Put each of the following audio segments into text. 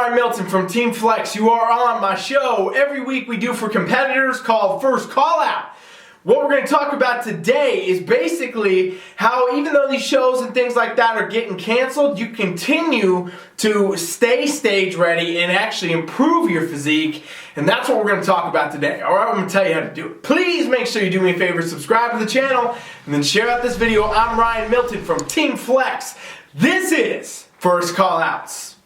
Ryan Milton from TeamFFLEX. You are on my show every week we do for competitors called First Call Out. What we're going to talk about today is basically how even though these shows and things like that are getting canceled, you continue to stay stage ready and actually improve your physique. And that's what we're going to talk about today. Alright, I'm going to tell you how to do it. Please make sure you do me a favor, subscribe to the channel, and then share out this video. I'm Ryan Milton from TeamFFLEX. This is First Call Outs.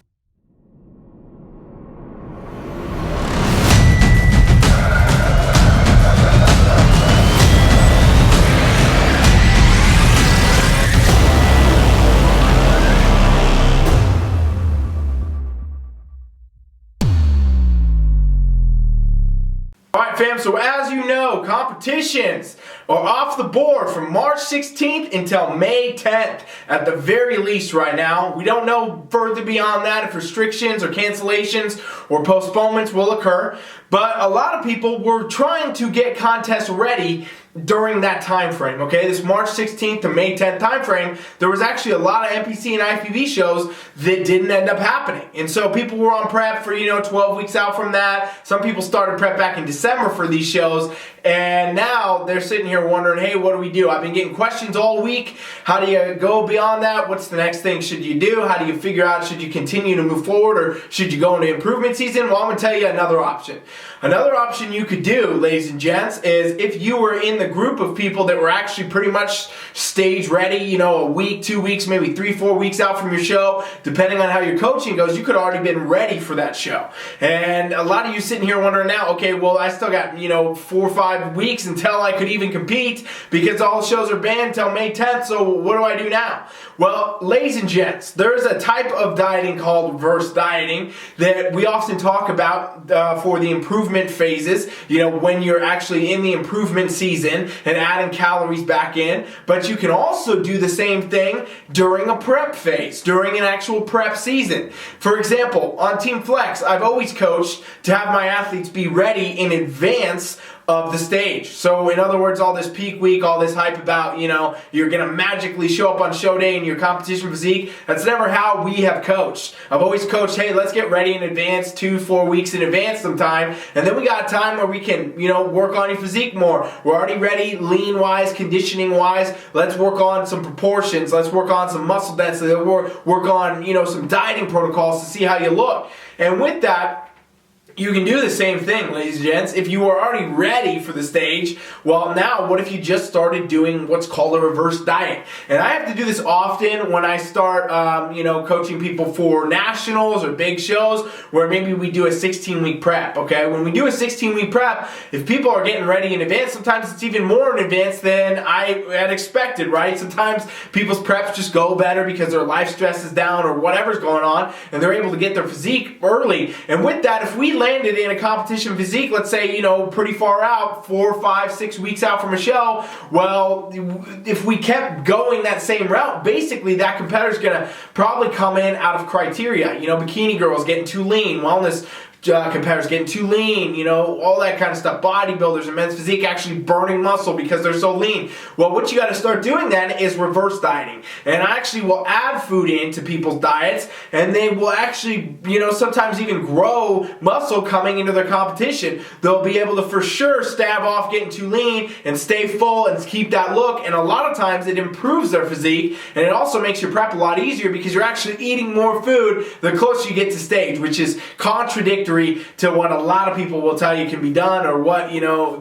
Alright fam, so as you know, competitions are off the board from March 16th until May 10th at the very least right now. We don't know further beyond that if restrictions or cancellations or postponements will occur, but a lot of people were trying to get contests ready during that time frame, okay? This March 16th to May 10th time frame, there was actually a lot of NPC and IFBB shows that didn't end up happening. And so people were on prep for, 12 weeks out from that. Some people started prep back in December for these shows, and now they're sitting here wondering, hey, what do we do? I've been getting questions all week. How do you go beyond that? What's the next thing should you do? How do you figure out, should you continue to move forward or should you go into improvement season? Well, I'm going to tell you another option. Another option you could do, ladies and gents, is if you were in the group of people that were actually pretty much stage ready, a week, 2 weeks, maybe 3-4 weeks out from your show, depending on how your coaching goes, you could have already been ready for that show. And a lot of you sitting here wondering now, okay, well, I still got, 4 or 5 weeks until I could even compete because all the shows are banned until May 10th, so what do I do now? Well, ladies and gents, there's a type of dieting called reverse dieting that we often talk about for the improvement phases, when you're actually in the improvement season and adding calories back in, but you can also do the same thing during a prep phase, during an actual prep season. For example, on TeamFFLEX, I've always coached to have my athletes be ready in advance of the stage. So in other words, all this peak week, all this hype about, you're going to magically show up on show day in your competition physique, that's never how we have coached. I've always coached, hey, let's get ready in advance, 2-4 weeks in advance sometime, and then we got time where we can, work on your physique more. We're already ready lean-wise, conditioning-wise. Let's work on some proportions. Let's work on some muscle density. Work on, some dieting protocols to see how you look. And with that, you can do the same thing, ladies and gents. If you are already ready for the stage, well, now what if you just started doing what's called a reverse diet? And I have to do this often when I start, coaching people for nationals or big shows where maybe we do a 16-week prep, okay? When we do a 16-week prep, if people are getting ready in advance, sometimes it's even more in advance than I had expected, right? Sometimes people's preps just go better because their life stress is down or whatever's going on, and they're able to get their physique early. And with that, if we landed in a competition physique, let's say, pretty far out, 4, 5, 6 weeks out from a show, well, if we kept going that same route, basically that competitor's gonna probably come in out of criteria. Bikini girls getting too lean, wellness competitors getting too lean, all that kind of stuff. Bodybuilders and men's physique actually burning muscle because they're so lean. Well, what you got to start doing then is reverse dieting. And I actually will add food into people's diets, and they will actually, sometimes even grow muscle coming into their competition. They'll be able to for sure stave off getting too lean and stay full and keep that look. And a lot of times it improves their physique, and it also makes your prep a lot easier because you're actually eating more food the closer you get to stage, which is contradictory to what a lot of people will tell you can be done or what,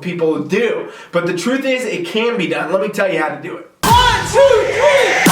people do. But the truth is, it can be done. Let me tell you how to do it. 1, 2, 3!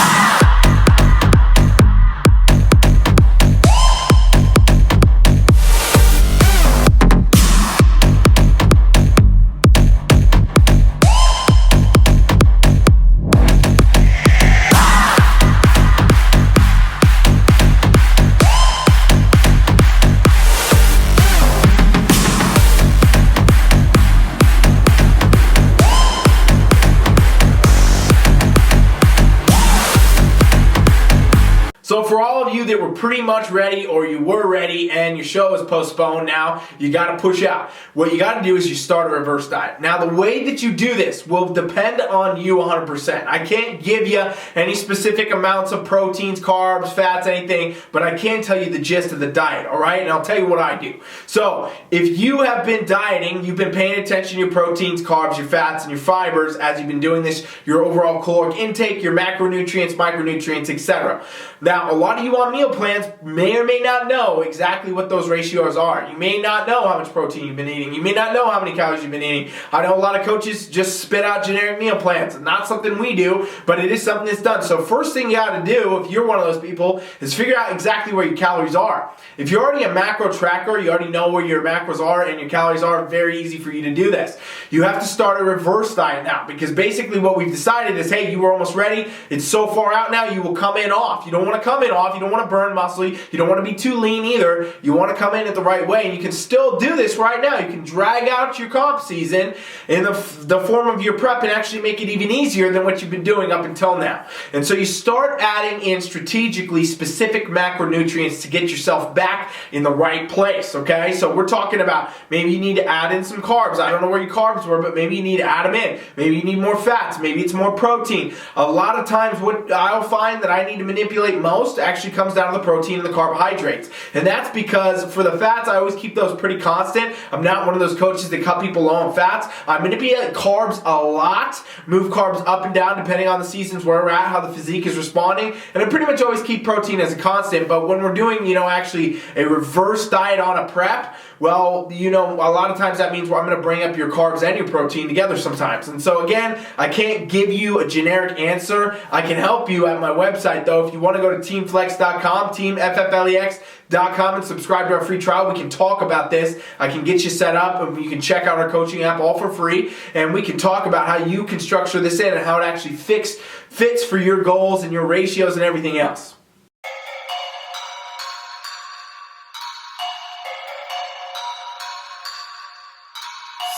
were pretty much ready, or you were ready and your show is postponed now, you got to push out. What you got to do is you start a reverse diet. Now, the way that you do this will depend on you 100%. I can't give you any specific amounts of proteins, carbs, fats, anything, but I can tell you the gist of the diet, all right? And I'll tell you what I do. So, if you have been dieting, you've been paying attention to your proteins, carbs, your fats, and your fibers as you've been doing this, your overall caloric intake, your macronutrients, micronutrients, etc. Now, a lot of you on meal plans may or may not know exactly what those ratios are. You may not know how much protein you've been eating. You may not know how many calories you've been eating. I know a lot of coaches just spit out generic meal plans. It's not something we do, but it is something that's done. So first thing you got to do, if you're one of those people, is figure out exactly where your calories are. If you're already a macro tracker, you already know where your macros are and your calories are, very easy for you to do this. You have to start a reverse diet now, because basically what we've decided is, hey, you were almost ready. It's so far out now, you will come in off. You don't want to come in off. You don't want to burn muscle. You don't want to be too lean either. You want to come in at the right way, and you can still do this right now. You can drag out your comp season in the form of your prep and actually make it even easier than what you've been doing up until now. And so you start adding in strategically specific macronutrients to get yourself back in the right place, okay? So we're talking about maybe you need to add in some carbs. I don't know where your carbs were, but maybe you need to add them in. Maybe you need more fats. Maybe it's more protein. A lot of times what I'll find that I need to manipulate most actually comes down to the protein and the carbohydrates. And that's because for the fats, I always keep those pretty constant. I'm not one of those coaches that cut people low on fats. I manipulate carbs a lot, move carbs up and down depending on the seasons where we're at, how the physique is responding, and I pretty much always keep protein as a constant. But when we're doing, actually a reverse diet on a prep, well, a lot of times that means I'm going to bring up your carbs and your protein together sometimes. And so again, I can't give you a generic answer. I can help you at my website though. If you want to go to TeamFFLEX.com, TeamFFLEX.com, and subscribe to our free trial, we can talk about this. I can get you set up, and you can check out our coaching app all for free, and we can talk about how you can structure this in and how it actually fits for your goals and your ratios and everything else.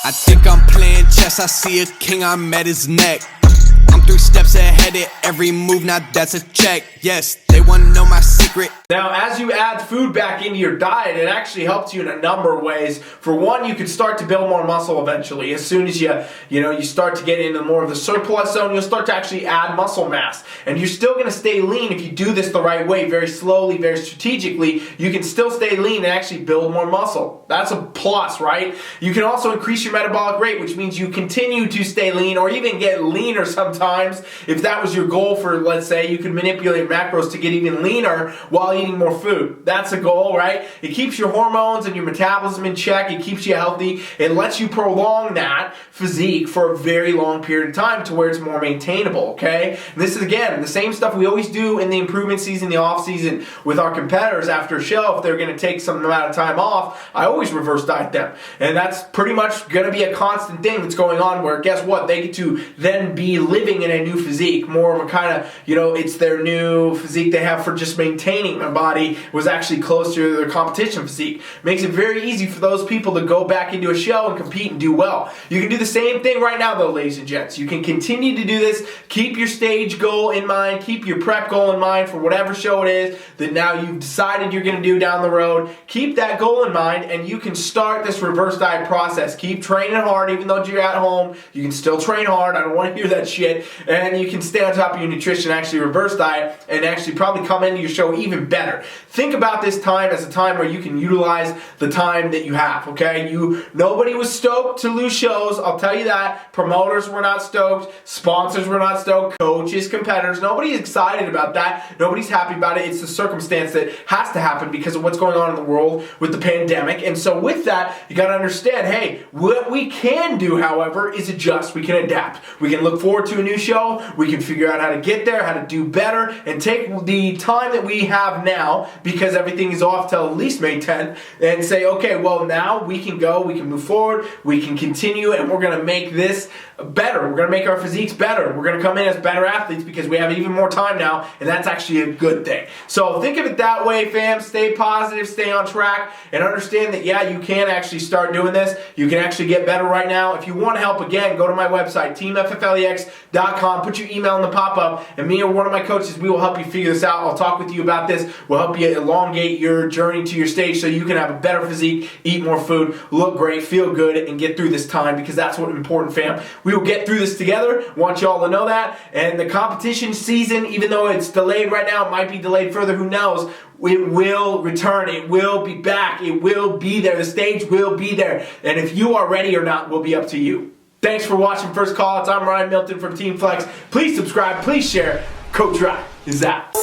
I think I'm playing chess, I see a king, I'm at his neck. I'm 3 steps ahead at every move, now that's a check. Yes, they wanna know my secret. Now, as you add food back into your diet, it actually helps you in a number of ways. For one, you can start to build more muscle eventually. As soon as you start to get into more of the surplus zone, you'll start to actually add muscle mass. And you're still gonna stay lean if you do this the right way, very slowly, very strategically. You can still stay lean and actually build more muscle. That's a plus, right? You can also increase your metabolic rate, which means you continue to stay lean or even get leaner sometimes. If that was your goal for, let's say, you could manipulate macros to get even leaner while eating more food. That's a goal, right? It keeps your hormones and your metabolism in check. It keeps you healthy. It lets you prolong that physique for a very long period of time to where it's more maintainable, okay? And this is, again, the same stuff we always do in the improvement season, the off season with our competitors after a show. If they're going to take some amount of time off, I always reverse diet them. And that's pretty much going to be a constant thing that's going on where, guess what? They get to then be living in a new physique, more of a kind of, it's their new physique they have for just maintaining their body was actually close to their competition physique. Makes it very easy for those people to go back into a show and compete and do well. You can do the same thing right now though, ladies and gents. You can continue to do this. Keep your stage goal in mind. Keep your prep goal in mind for whatever show it is that now you've decided you're going to do down the road. Keep that goal in mind, and you can start this reverse diet process. Keep training hard even though you're at home. You can still train hard. I don't want to hear that shit. And you can stay on top of your nutrition, actually reverse diet, and actually probably come into your show even better. Think about this time as a time where you can utilize the time that you have, okay? Nobody was stoked to lose shows, I'll tell you that. Promoters were not stoked. Sponsors were not stoked. Coaches, competitors, nobody's excited about that. Nobody's happy about it. It's the circumstance that has to happen because of what's going on in the world with the pandemic. And so with that, you got to understand, hey, what we can do, however, is adjust. We can adapt. We can look forward to a new show. We can figure out how to get there, how to do better, and take the time that we have now, because everything is off till at least May 10th, and say, okay, well, now we can go, we can move forward, we can continue, and we're going to make this better. We're going to make our physiques better. We're going to come in as better athletes because we have even more time now, and that's actually a good thing. So think of it that way, fam. Stay positive, stay on track, and understand that, yeah, you can actually start doing this. You can actually get better right now. If you want help, again, go to my website, TeamFFLEX.com. Put your email in the pop-up, and me or one of my coaches, we will help you figure this out. I'll talk with you about this. We'll help you elongate your journey to your stage so you can have a better physique, eat more food, look great, feel good, and get through this time, because that's what's important, fam. We will get through this together. Want y'all to know that. And the competition season, even though it's delayed right now, it might be delayed further, who knows, it will return. It will be back. It will be there. The stage will be there. And if you are ready or not will be up to you. Thanks for watching First Callouts. I'm Ryan Milton from TeamFFLEX. Please subscribe. Please share. Coach Ryan is out.